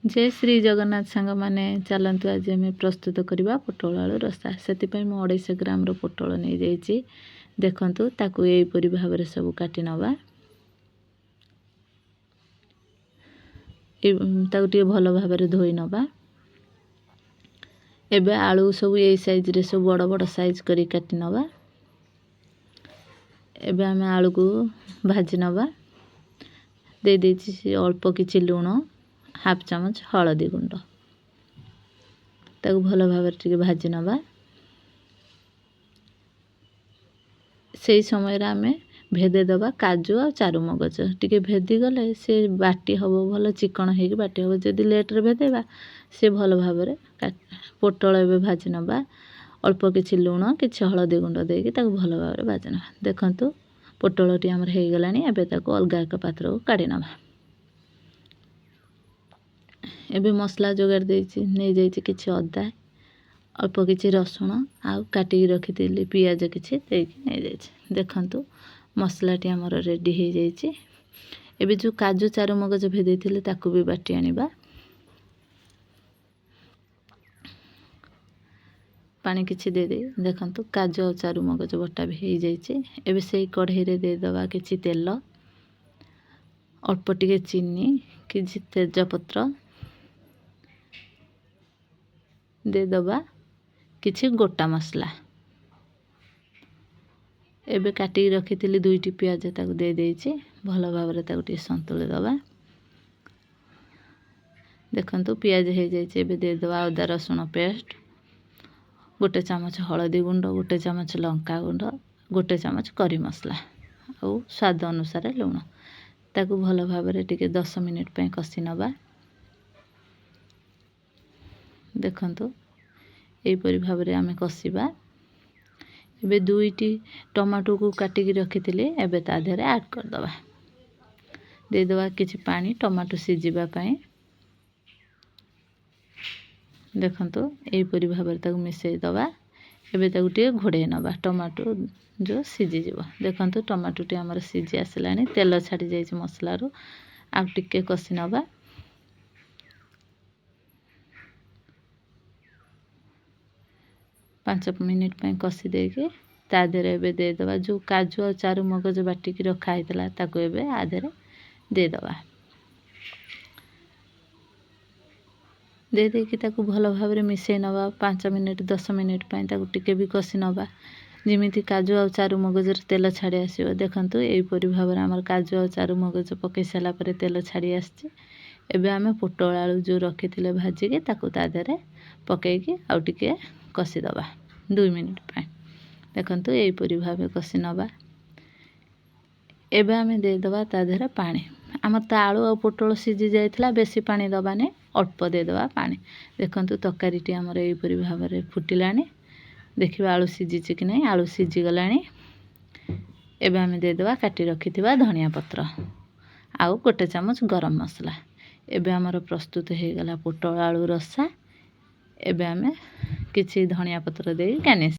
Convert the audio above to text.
जय श्री जगन्नाथ सांग मैंने चलतु आज आम प्रस्तुत करवा पोटल आलू रसा से 250 ग्राम पोटल नहीं जाइए देखु ताकू यहीपरी भाव में सब काटी नवा टे भल भाव में धोई नवा एबे आलू सब यही साइज रे सब बड़ बड़ साइज करी काटी नवा एबे आम आलू को भाजी नवा दे देछि अल्प किछि लुण हाफ चामच हलदी गुंड ताकू भल भाव टे भाजी नवा से समय आम भेदे दबा काजू और चारू मगज टे भेदी गले से बाटी हम भल चिकन हो बाटी हम जदि लेट्रे भेदेबा से भल भाव पोटल एवं भाजी नवा अल्प किछि लुण किछि हलदी गुंड देकी ताकू भल भाव भाजी नवा देखंतु पोटल टी आमर हो गलानी एबे ताकू अलगा एक पात्र को काढ़ी नवा एबे मसला जोगाड़ देछि नहीं जाइछि किछि अदा अल्प किछि रसुण आउ काटी रखिथिली पियाज किछि देकी नहीं जाइछि देखंतु मसला टी आमर रेडी हो जाइछि एबे जो काजू चारू मगज भेदैथिले ताकू भी बाटी आनिबा पानी किछि दे दे देखंतु काजू और चारू मगज बटा भी हो जाइछि एबे सेही कढ़ाई रे दे दबा किछि तेल अल्प टिके चीनी किछि तेजपत्र दे दबा किछि गोटा मसला एबे काटी रखिथिली दुईटी पियाज ताकू दे देछि भल भाव रे ताकू टे संतुली दबा देखंतु पियाज हो जाइछि एबे दे दबा अदा रसुण पेस्ट गोटे चामच हलदी गुंड गोटे चामच लंका गुंड गोटे चामच करी मसला और स्वाद अनुसार लुण ताकू भल भाव रे टिके 10 मिनिट पे कसी नबा देखंतु एहीपरी भाव में आम कषिबा एबे दुईटी टमाटो को काटिकी रखिथिले एबे ता देहरे ऐड कर दबा दे दबा किछि पानी टमाटो सिजिबा पई देखंतु एहीपरी भाव में ताकू मिसई दबा एबे ताकू टे घोड़े नबा टमाटो जो सिजी जीव देखंतु टमाटो टे हमर सिजी आसलानी तेल छाड़ी जाइछि मसला रो आ टिके कषि नबा 5 मिनिट पे कषि देके ता देहरे एबे दे दबा जो काजू और चारू मगज बाटिकी रखा हैतला ताकू एबे आ देहरे दे दबा दे देकी ताकू भल भाव में मिसई नबा 5 मिनिट 10 मिनिट पे ताकू टिके भी कषि नबा जिमिति काजू और चारू मगज तेल छाड़ी आसीबो देखंतु एहीपरी भाव में हमर काजू और चारू मगज पकई साला परे तेल छाड़ी आछि एबे आमे पोटल आलू जो रखिथिले भाजी के ताकू ता देहरे पकईकी आउ टिके कषि दबा 2 मिनिट पे देखंतु एहीपरी भाव में कषि नबा एबे आमे दे दबा ता देहरे पानी आमर त आलू और पोटल सिजी जाइथिला बेसी पानी दबाने अल्प दे दबा पानी देखंतु तरकारी टी हमर एहीपरी भाव में फुटिलानी देखिबा आलू सिजी कि नहीं आलू सिजी गलानी एबे आमे दे दबा काटी रखिथिबा धनिया पत्र आउ गोटे चामच गरम मसला एबे हमर प्रस्तुत हो गला पोटल आलू रसा एबे आमे किछि धनिया पत्र दे गार्निश